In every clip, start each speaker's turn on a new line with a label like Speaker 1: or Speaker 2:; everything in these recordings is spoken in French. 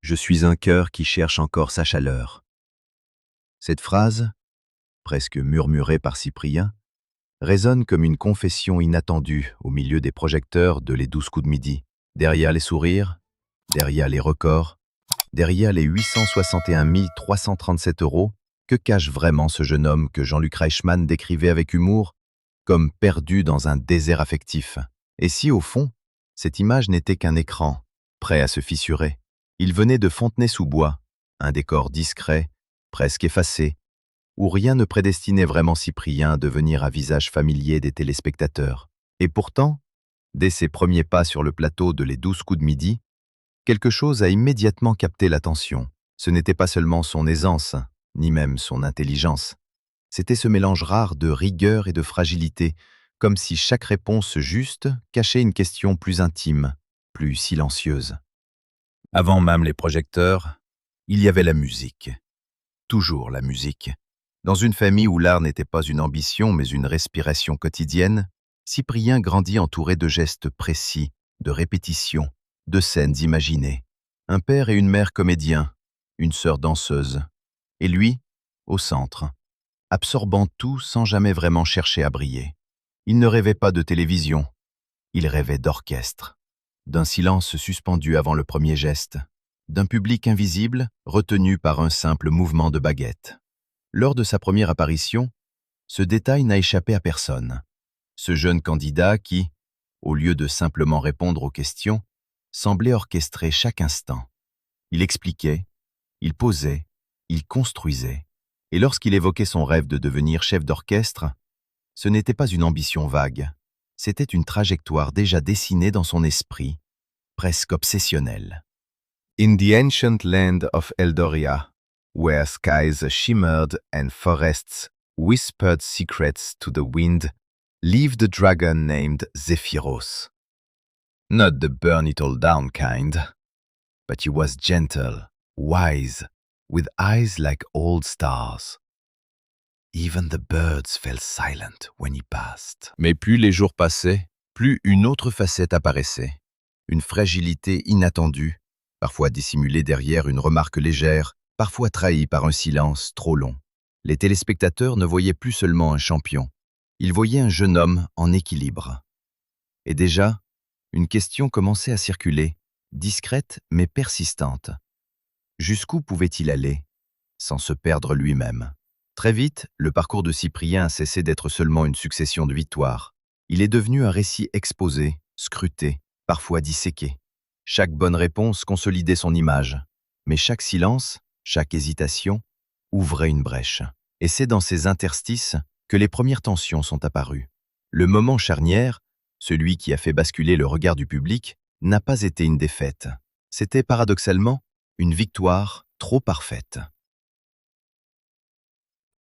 Speaker 1: Je suis un cœur qui cherche encore sa chaleur. Cette phrase, presque murmurée par Cyprien, résonne comme une confession inattendue au milieu des projecteurs de Les 12 coups de midi. Derrière les sourires, derrière les records, derrière les 861 337 €, que cache vraiment ce jeune homme que Jean-Luc Reichmann décrivait avec humour comme perdu dans un désert affectif? Et si, au fond, cette image n'était qu'un écran, prêt à se fissurer? Il venait de Fontenay-sous-Bois, un décor discret, presque effacé, où rien ne prédestinait vraiment Cyprien à devenir un visage familier des téléspectateurs. Et pourtant, dès ses premiers pas sur le plateau de Les 12 coups de midi, quelque chose a immédiatement capté l'attention. Ce n'était pas seulement son aisance, ni même son intelligence. C'était ce mélange rare de rigueur et de fragilité, comme si chaque réponse juste cachait une question plus intime, plus silencieuse. Avant même les projecteurs, il y avait la musique. Toujours la musique. Dans une famille où l'art n'était pas une ambition mais une respiration quotidienne, Cyprien grandit entouré de gestes précis, de répétitions, de scènes imaginées. Un père et une mère comédiens, une sœur danseuse, et lui, au centre, absorbant tout sans jamais vraiment chercher à briller. Il ne rêvait pas de télévision, il rêvait d'orchestre, d'un silence suspendu avant le premier geste, d'un public invisible retenu par un simple mouvement de baguette. Lors de sa première apparition, ce détail n'a échappé à personne. Ce jeune candidat qui, au lieu de simplement répondre aux questions, semblait orchestrer chaque instant. Il expliquait, il posait, il construisait. Et lorsqu'il évoquait son rêve de devenir chef d'orchestre, ce n'était pas une ambition vague, c'était une trajectoire déjà dessinée dans son esprit, presque obsessionnelle. In the ancient land of Eldoria, where skies shimmered and forests whispered secrets to the wind, lived a dragon named Zephyros. Not the burn-it-all-down kind, but he was gentle, wise, with eyes like old stars. Even the birds fell silent when he passed. Mais plus les jours passaient, plus une autre facette apparaissait. Une fragilité inattendue, parfois dissimulée derrière une remarque légère, parfois trahie par un silence trop long. Les téléspectateurs ne voyaient plus seulement un champion, ils voyaient un jeune homme en équilibre. Et déjà, une question commençait à circuler, discrète mais persistante. Jusqu'où pouvait-il aller, sans se perdre lui-même? Très vite, le parcours de Cyprien a cessé d'être seulement une succession de victoires. Il est devenu un récit exposé, scruté, parfois disséqué. Chaque bonne réponse consolidait son image, mais chaque silence, chaque hésitation, ouvrait une brèche. Et c'est dans ces interstices que les premières tensions sont apparues. Le moment charnière, celui qui a fait basculer le regard du public, n'a pas été une défaite. C'était paradoxalement une victoire trop parfaite.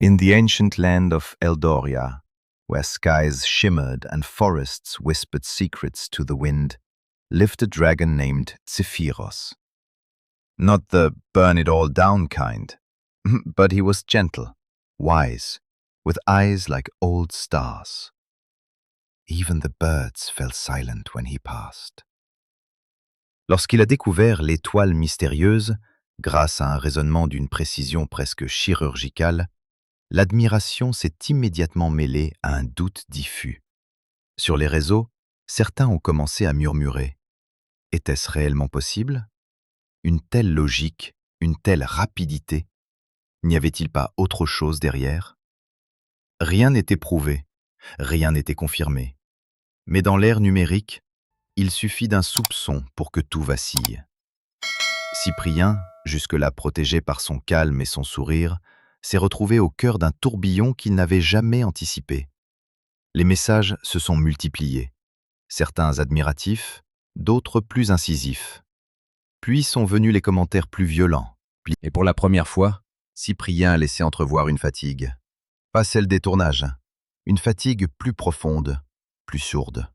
Speaker 1: In the ancient land of Eldoria, where skies shimmered and forests whispered secrets to the wind, lived a dragon named Zephyros. Not the burn-it-all-down kind, but he was gentle, wise, with eyes like old stars. Even the birds fell silent when he passed. Lorsqu'il a découvert l'étoile mystérieuse, grâce à un raisonnement d'une précision presque chirurgicale, l'admiration s'est immédiatement mêlée à un doute diffus. Sur les réseaux, certains ont commencé à murmurer. Était-ce réellement possible? Une telle logique, une telle rapidité? N'y avait-il pas autre chose derrière? Rien n'était prouvé, rien n'était confirmé. Mais dans l'ère numérique, il suffit d'un soupçon pour que tout vacille. Cyprien, jusque-là protégé par son calme et son sourire, s'est retrouvé au cœur d'un tourbillon qu'il n'avait jamais anticipé. Les messages se sont multipliés, certains admiratifs, d'autres plus incisifs. Puis sont venus les commentaires plus violents. Et pour la première fois, Cyprien a laissé entrevoir une fatigue. Pas celle des tournages, une fatigue plus profonde, plus sourde.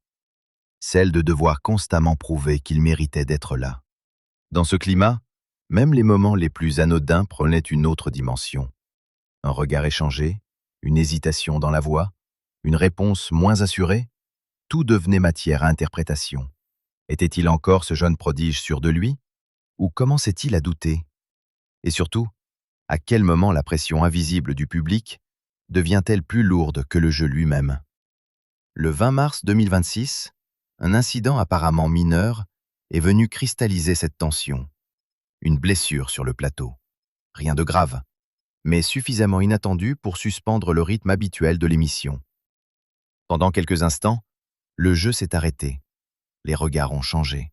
Speaker 1: Celle de devoir constamment prouver qu'il méritait d'être là. Dans ce climat, même les moments les plus anodins prenaient une autre dimension. Un regard échangé, une hésitation dans la voix, une réponse moins assurée, tout devenait matière à interprétation. Était-il encore ce jeune prodige sûr de lui? Ou commençait-il à douter? Et surtout, à quel moment la pression invisible du public devient-elle plus lourde que le jeu lui-même? Le 20 mars 2026, un incident apparemment mineur est venu cristalliser cette tension. Une blessure sur le plateau. Rien de grave, mais suffisamment inattendu pour suspendre le rythme habituel de l'émission. Pendant quelques instants, le jeu s'est arrêté. Les regards ont changé.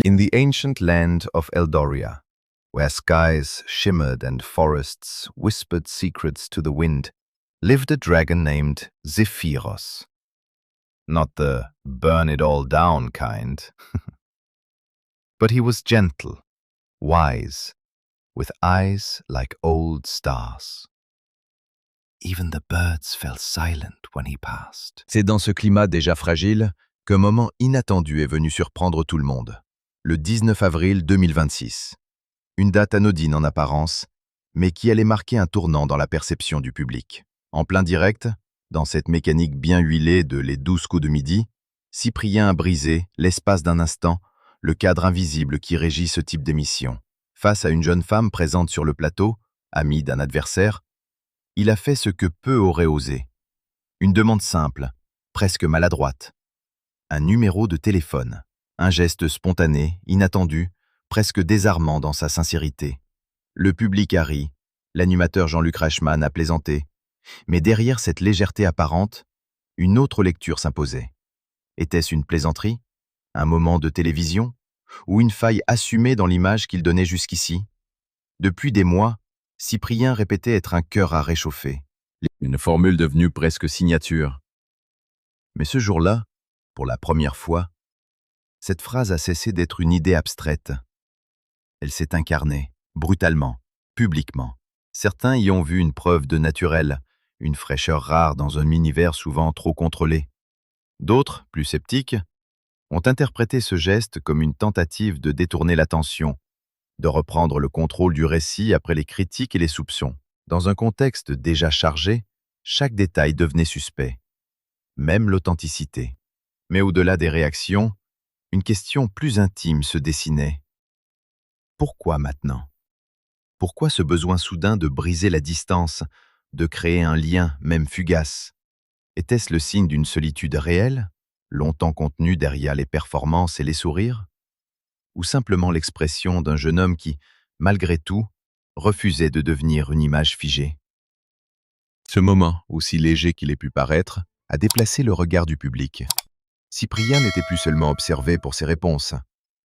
Speaker 1: In the ancient land of Eldoria, where skies shimmered and forests whispered secrets to the wind, lived a dragon named Zephyros. Not the burn it all down kind. But he was gentle, wise, with eyes like old stars. Even the birds fell silent when he passed. C'est dans ce climat déjà fragile qu'un moment inattendu est venu surprendre tout le monde. Le 19 avril 2026. Une date anodine en apparence, mais qui allait marquer un tournant dans la perception du public. En plein direct, dans cette mécanique bien huilée de Les 12 coups de midi, Cyprien a brisé, l'espace d'un instant, le cadre invisible qui régit ce type d'émission. Face à une jeune femme présente sur le plateau, amie d'un adversaire, il a fait ce que peu auraient osé. Une demande simple, presque maladroite. Un numéro de téléphone. Un geste spontané, inattendu, presque désarmant dans sa sincérité. Le public a ri, l'animateur Jean-Luc Reichmann a plaisanté. Mais derrière cette légèreté apparente, une autre lecture s'imposait. Était-ce une plaisanterie? Un moment de télévision? Ou une faille assumée dans l'image qu'il donnait jusqu'ici? Depuis des mois, Cyprien répétait être un cœur à réchauffer. Une formule devenue presque signature. Mais ce jour-là, pour la première fois, cette phrase a cessé d'être une idée abstraite. Elle s'est incarnée, brutalement, publiquement. Certains y ont vu une preuve de naturel, une fraîcheur rare dans un univers souvent trop contrôlé. D'autres, plus sceptiques, ont interprété ce geste comme une tentative de détourner l'attention, de reprendre le contrôle du récit après les critiques et les soupçons. Dans un contexte déjà chargé, chaque détail devenait suspect, même l'authenticité. Mais au-delà des réactions, une question plus intime se dessinait. Pourquoi maintenant? Pourquoi ce besoin soudain de briser la distance, de créer un lien, même fugace? Était-ce le signe d'une solitude réelle, longtemps contenue derrière les performances et les sourires? Ou simplement l'expression d'un jeune homme qui, malgré tout, refusait de devenir une image figée? Ce moment, aussi léger qu'il ait pu paraître, a déplacé le regard du public. Cyprien n'était plus seulement observé pour ses réponses,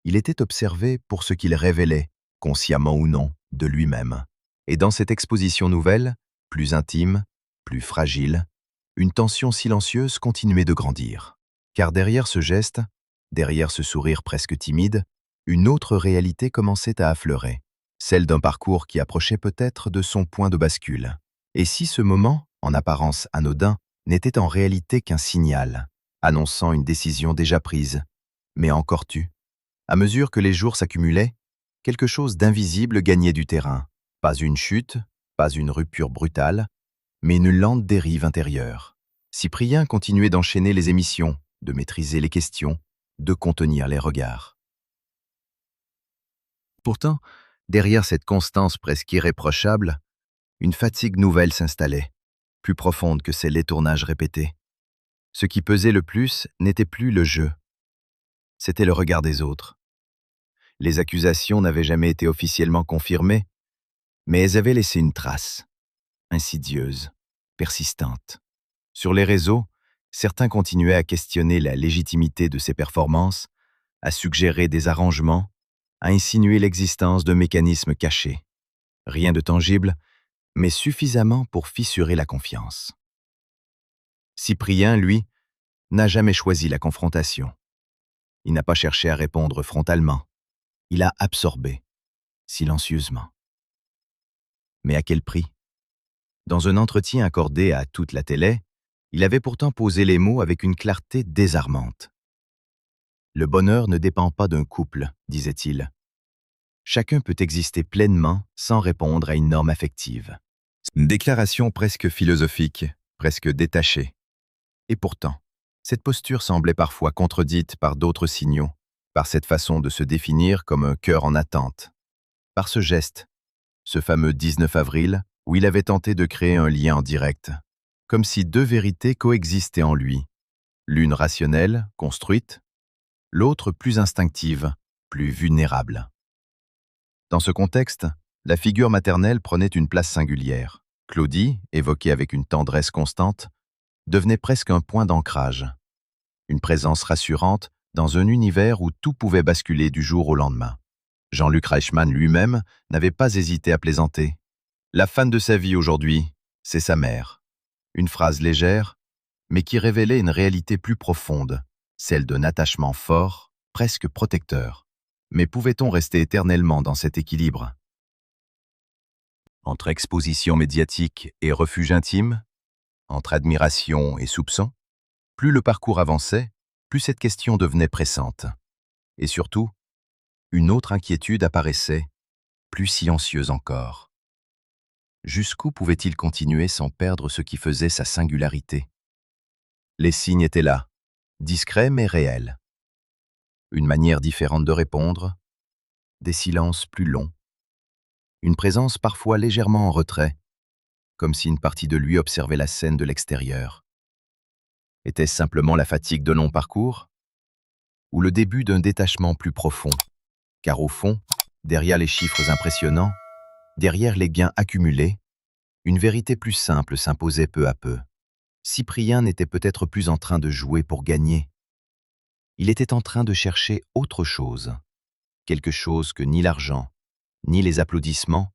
Speaker 1: il était observé pour ce qu'il révélait, consciemment ou non, de lui-même. Et dans cette exposition nouvelle, plus intime, plus fragile, une tension silencieuse continuait de grandir. Car derrière ce geste, derrière ce sourire presque timide, une autre réalité commençait à affleurer, celle d'un parcours qui approchait peut-être de son point de bascule. Et si ce moment, en apparence anodin, n'était en réalité qu'un signal, annonçant une décision déjà prise, mais encore tue. À mesure que les jours s'accumulaient, quelque chose d'invisible gagnait du terrain. Pas une chute, pas une rupture brutale, mais une lente dérive intérieure. Cyprien continuait d'enchaîner les émissions, de maîtriser les questions, de contenir les regards. Pourtant, derrière cette constance presque irréprochable, une fatigue nouvelle s'installait, plus profonde que ces létournages répétés. Ce qui pesait le plus n'était plus le jeu, c'était le regard des autres. Les accusations n'avaient jamais été officiellement confirmées, mais elles avaient laissé une trace, insidieuse, persistante. Sur les réseaux, certains continuaient à questionner la légitimité de ces performances, à suggérer des arrangements, à insinuer l'existence de mécanismes cachés. Rien de tangible, mais suffisamment pour fissurer la confiance. Cyprien, lui, n'a jamais choisi la confrontation. Il n'a pas cherché à répondre frontalement. Il a absorbé, silencieusement. Mais à quel prix? Dans un entretien accordé à toute la télé, il avait pourtant posé les mots avec une clarté désarmante. « Le bonheur ne dépend pas d'un couple, disait-il. Chacun peut exister pleinement sans répondre à une norme affective. » Une déclaration presque philosophique, presque détachée. Et pourtant, cette posture semblait parfois contredite par d'autres signaux. par cette façon de se définir comme un cœur en attente, par ce geste, ce fameux 19 avril, où il avait tenté de créer un lien en direct, comme si deux vérités coexistaient en lui, l'une rationnelle, construite, l'autre plus instinctive, plus vulnérable. Dans ce contexte, la figure maternelle prenait une place singulière. Claudie, évoquée avec une tendresse constante, devenait presque un point d'ancrage, une présence rassurante dans un univers où tout pouvait basculer du jour au lendemain. Jean-Luc Reichmann lui-même n'avait pas hésité à plaisanter. La fan de sa vie aujourd'hui, c'est sa mère. Une phrase légère, mais qui révélait une réalité plus profonde, celle d'un attachement fort, presque protecteur. Mais pouvait-on rester éternellement dans cet équilibre? Entre exposition médiatique et refuge intime, entre admiration et soupçon, plus le parcours avançait, plus cette question devenait pressante. Et surtout, une autre inquiétude apparaissait, plus silencieuse encore. Jusqu'où pouvait-il continuer sans perdre ce qui faisait sa singularité? Les signes étaient là, discrets mais réels. Une manière différente de répondre, des silences plus longs, une présence parfois légèrement en retrait, comme si une partie de lui observait la scène de l'extérieur. Était-ce simplement la fatigue de long parcours? Ou le début d'un détachement plus profond? Car au fond, derrière les chiffres impressionnants, derrière les gains accumulés, une vérité plus simple s'imposait peu à peu. Cyprien n'était peut-être plus en train de jouer pour gagner. Il était en train de chercher autre chose, quelque chose que ni l'argent, ni les applaudissements,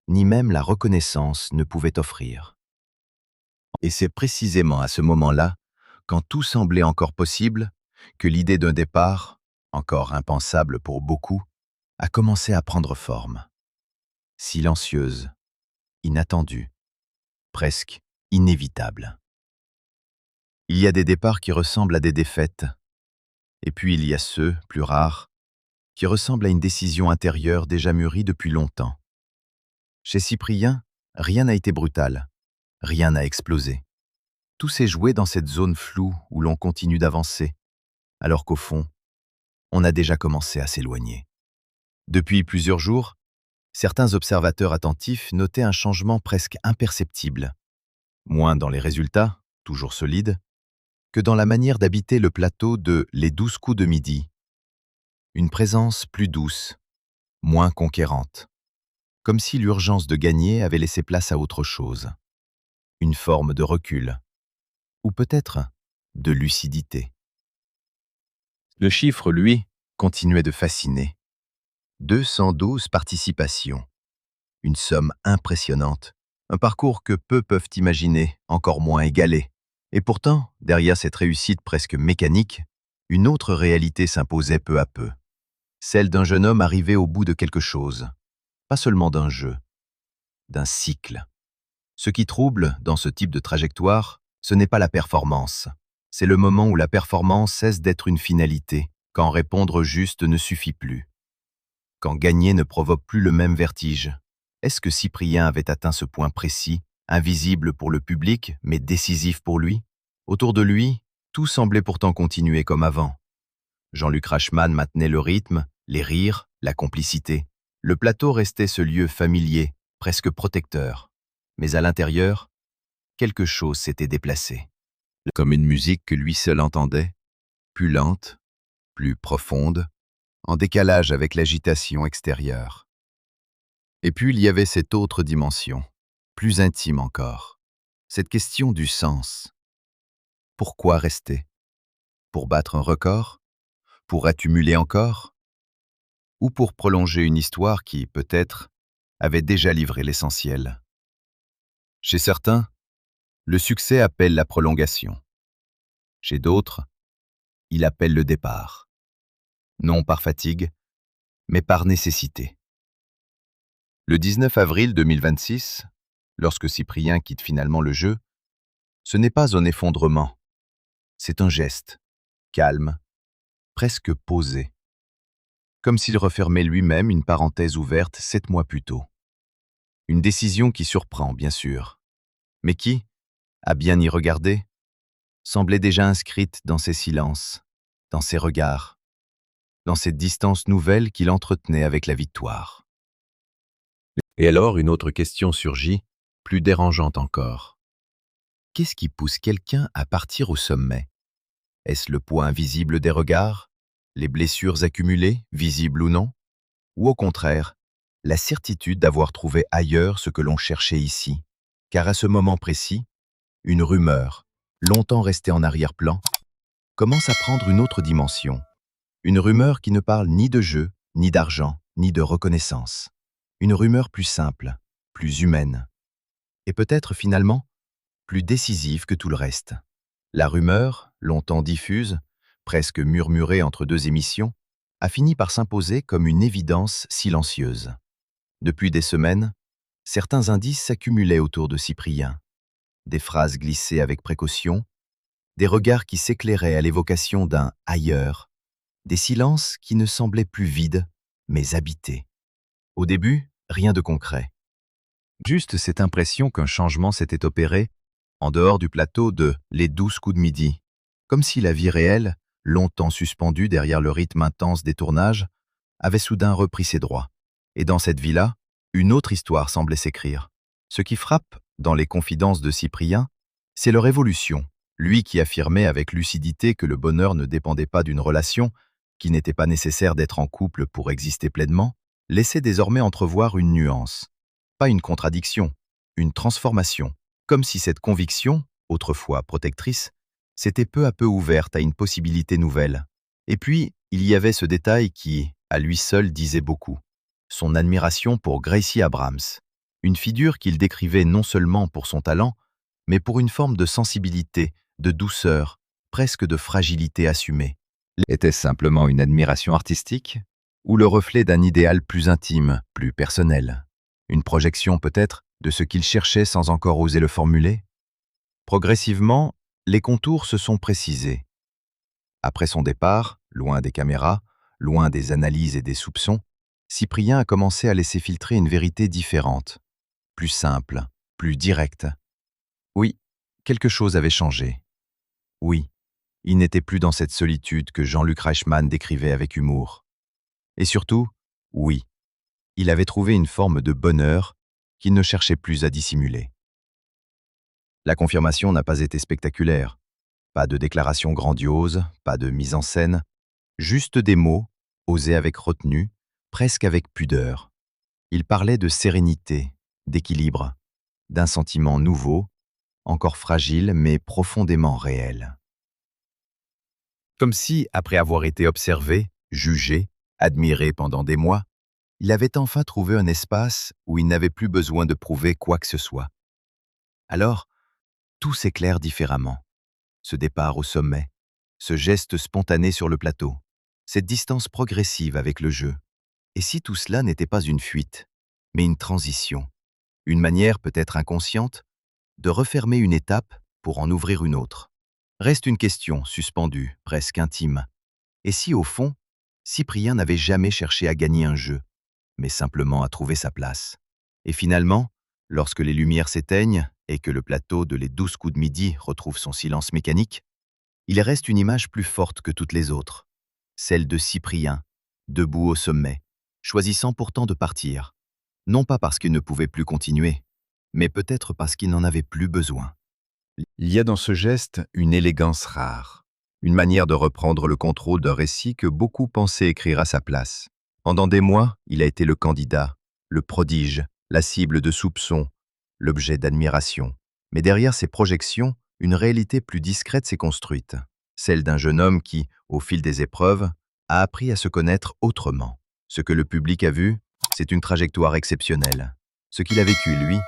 Speaker 1: ni même la reconnaissance ne pouvaient offrir. Et c'est précisément à ce moment-là, quand tout semblait encore possible, que l'idée d'un départ, encore impensable pour beaucoup, a commencé à prendre forme. Silencieuse, inattendue, presque inévitable. Il y a des départs qui ressemblent à des défaites, et puis il y a ceux, plus rares, qui ressemblent à une décision intérieure déjà mûrie depuis longtemps. Chez Cyprien, rien n'a été brutal, rien n'a explosé. Tout s'est joué dans cette zone floue où l'on continue d'avancer, alors qu'au fond, on a déjà commencé à s'éloigner. Depuis plusieurs jours, certains observateurs attentifs notaient un changement presque imperceptible, moins dans les résultats, toujours solides, que dans la manière d'habiter le plateau de Les 12 coups de midi. Une présence plus douce, moins conquérante, comme si l'urgence de gagner avait laissé place à autre chose. Une forme de recul, ou peut-être de lucidité. Le chiffre, lui, continuait de fasciner. 212 participations. Une somme impressionnante. Un parcours que peu peuvent imaginer, encore moins égaler. Et pourtant, derrière cette réussite presque mécanique, une autre réalité s'imposait peu à peu. Celle d'un jeune homme arrivé au bout de quelque chose. Pas seulement d'un jeu, d'un cycle. Ce qui trouble dans ce type de trajectoire, ce n'est pas la performance. C'est le moment où la performance cesse d'être une finalité, quand répondre juste ne suffit plus. Quand gagner ne provoque plus le même vertige. Est-ce que Cyprien avait atteint ce point précis, invisible pour le public, mais décisif pour lui? Autour de lui, tout semblait pourtant continuer comme avant. Jean-Luc Reichmann maintenait le rythme, les rires, la complicité. Le plateau restait ce lieu familier, presque protecteur. Mais à l'intérieur, quelque chose s'était déplacé. Comme une musique que lui seul entendait, plus lente, plus profonde, en décalage avec l'agitation extérieure. Et puis il y avait cette autre dimension, plus intime encore, cette question du sens. Pourquoi rester? Pour battre un record? Pour accumuler encore? Ou pour prolonger une histoire qui, peut-être, avait déjà livré l'essentiel? Chez certains, le succès appelle la prolongation. Chez d'autres, il appelle le départ. Non par fatigue, mais par nécessité. Le 19 avril 2026, lorsque Cyprien quitte finalement le jeu, ce n'est pas un effondrement, c'est un geste, calme, presque posé, comme s'il refermait lui-même une parenthèse ouverte 7 mois plus tôt. Une décision qui surprend, bien sûr, mais qui, à bien y regarder, semblait déjà inscrite dans ses silences, dans ses regards, dans cette distance nouvelle qu'il entretenait avec la victoire. Et alors une autre question surgit, plus dérangeante encore. Qu'est-ce qui pousse quelqu'un à partir au sommet? Est-ce le poids invisible des regards? Les blessures accumulées, visibles ou non? Ou au contraire, la certitude d'avoir trouvé ailleurs ce que l'on cherchait ici? Car à ce moment précis, une rumeur, longtemps restée en arrière-plan, commence à prendre une autre dimension. Une rumeur qui ne parle ni de jeu, ni d'argent, ni de reconnaissance. Une rumeur plus simple, plus humaine. Et peut-être finalement, plus décisive que tout le reste. La rumeur, longtemps diffuse, presque murmurée entre deux émissions, a fini par s'imposer comme une évidence silencieuse. Depuis des semaines, certains indices s'accumulaient autour de Cyprien. Des phrases glissées avec précaution, des regards qui s'éclairaient à l'évocation d'un « ailleurs », des silences qui ne semblaient plus vides, mais habités. Au début, rien de concret. Juste cette impression qu'un changement s'était opéré en dehors du plateau de les 12 coups de midi, comme si la vie réelle, longtemps suspendue derrière le rythme intense des tournages, avait soudain repris ses droits. Et dans cette vie-là, une autre histoire semblait s'écrire. Ce qui frappe, dans les confidences de Cyprien, c'est leur évolution. Lui qui affirmait avec lucidité que le bonheur ne dépendait pas d'une relation, qu'il n'était pas nécessaire d'être en couple pour exister pleinement, laissait désormais entrevoir une nuance. Pas une contradiction, une transformation. Comme si cette conviction, autrefois protectrice, s'était peu à peu ouverte à une possibilité nouvelle. Et puis, il y avait ce détail qui, à lui seul, disait beaucoup. Son admiration pour Gracie Abrams, une figure qu'il décrivait non seulement pour son talent, mais pour une forme de sensibilité, de douceur, presque de fragilité assumée. Était-ce simplement une admiration artistique, ou le reflet d'un idéal plus intime, plus personnel? Une projection peut-être de ce qu'il cherchait sans encore oser le formuler? Progressivement, les contours se sont précisés. Après son départ, loin des caméras, loin des analyses et des soupçons, Cyprien a commencé à laisser filtrer une vérité différente, plus simple, plus directe. Oui, quelque chose avait changé. Oui, il n'était plus dans cette solitude que Jean-Luc Reichmann décrivait avec humour. Et surtout, oui, il avait trouvé une forme de bonheur qu'il ne cherchait plus à dissimuler. La confirmation n'a pas été spectaculaire. Pas de déclaration grandiose, pas de mise en scène, juste des mots, osés avec retenue, presque avec pudeur. Il parlait de sérénité, d'équilibre, d'un sentiment nouveau, encore fragile mais profondément réel. Comme si, après avoir été observé, jugé, admiré pendant des mois, il avait enfin trouvé un espace où il n'avait plus besoin de prouver quoi que ce soit. Alors, tout s'éclaire différemment. Ce départ au sommet, ce geste spontané sur le plateau, cette distance progressive avec le jeu. Et si tout cela n'était pas une fuite, mais une transition, une manière peut-être inconsciente de refermer une étape pour en ouvrir une autre? Reste une question suspendue, presque intime. Et si au fond, Cyprien n'avait jamais cherché à gagner un jeu, mais simplement à trouver sa place? Et finalement, lorsque les lumières s'éteignent et que le plateau de les 12 coups de midi retrouve son silence mécanique, il reste une image plus forte que toutes les autres, celle de Cyprien, debout au sommet, choisissant pourtant de partir, non pas parce qu'il ne pouvait plus continuer, mais peut-être parce qu'il n'en avait plus besoin. Il y a dans ce geste une élégance rare, une manière de reprendre le contrôle d'un récit que beaucoup pensaient écrire à sa place. Pendant des mois, il a été le candidat, le prodige, la cible de soupçons, l'objet d'admiration. Mais derrière ces projections, une réalité plus discrète s'est construite, celle d'un jeune homme qui, au fil des épreuves, a appris à se connaître autrement. Ce que le public a vu, c'est une trajectoire exceptionnelle. Ce qu'il a vécu, lui,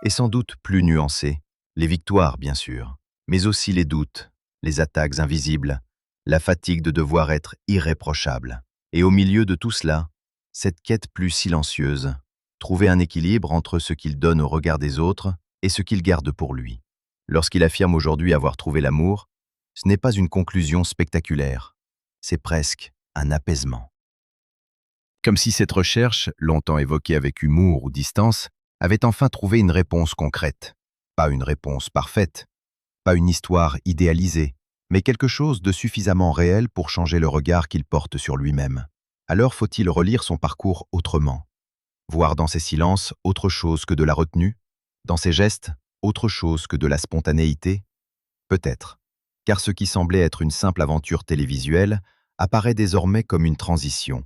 Speaker 1: est sans doute plus nuancé. Les victoires, bien sûr, mais aussi les doutes, les attaques invisibles, la fatigue de devoir être irréprochable. Et au milieu de tout cela, cette quête plus silencieuse, trouver un équilibre entre ce qu'il donne au regard des autres et ce qu'il garde pour lui. Lorsqu'il affirme aujourd'hui avoir trouvé l'amour, ce n'est pas une conclusion spectaculaire, c'est presque un apaisement. Comme si cette recherche, longtemps évoquée avec humour ou distance, avait enfin trouvé une réponse concrète. Pas une réponse parfaite, pas une histoire idéalisée, mais quelque chose de suffisamment réel pour changer le regard qu'il porte sur lui-même. Alors faut-il relire son parcours autrement? Voir dans ses silences autre chose que de la retenue? Dans ses gestes, autre chose que de la spontanéité? Peut-être. Car ce qui semblait être une simple aventure télévisuelle apparaît désormais comme une transition,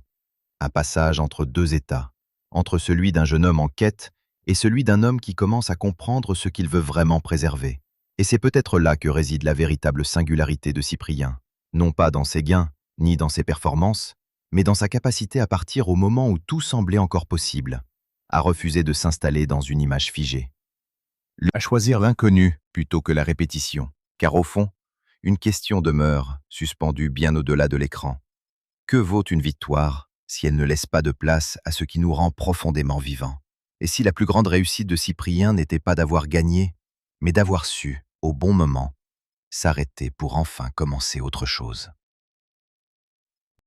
Speaker 1: un passage entre deux états, entre celui d'un jeune homme en quête et celui d'un homme qui commence à comprendre ce qu'il veut vraiment préserver. Et c'est peut-être là que réside la véritable singularité de Cyprien, non pas dans ses gains, ni dans ses performances, mais dans sa capacité à partir au moment où tout semblait encore possible, à refuser de s'installer dans une image figée. À choisir l'inconnu plutôt que la répétition, car au fond, une question demeure, suspendue bien au-delà de l'écran. Que vaut une victoire si elle ne laisse pas de place à ce qui nous rend profondément vivants? Et si la plus grande réussite de Cyprien n'était pas d'avoir gagné, mais d'avoir su, au bon moment, s'arrêter pour enfin commencer autre chose?